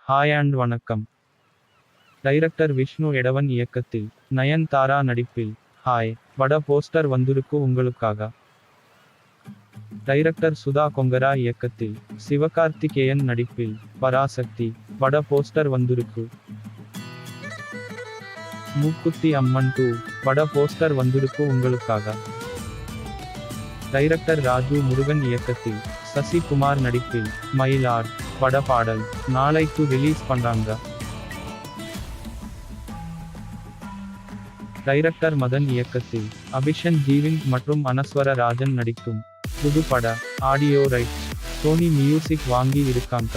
Hi and வணக்கம். Director Vishnu எடவன் இயக்கத்தில் நயன்தாரா நடிப்பில் ஹாய் பட போஸ்டர் வந்திருக்கு உங்களுக்காக. டைரக்டர் சுதா கொங்கரா இயக்கத்தில் சிவகார்த்திகேயன் நடிப்பில் பராசக்தி பட போஸ்டர் வந்திருக்கு. மூக்குத்தி அம்மன் 2 பட போஸ்டர் வந்திருக்கு உங்களுக்காக. டைரக்டர் ராஜு முருகன் இயக்கத்தில் சசி குமார் நடிப்பில் மயிலாட் பட பாடல் நாளைக்கு ரிலீஸ் பண்றாங்க. டைரக்டர் மதன் இயக்கத்தில் அபிஷன் ஜீவின் மற்றும் அனஸ்வர ராஜன் நடிக்கும் புது பட ஆடியோ ரைட்ஸ் சோனி மியூசிக் வாங்கி இருக்காங்க.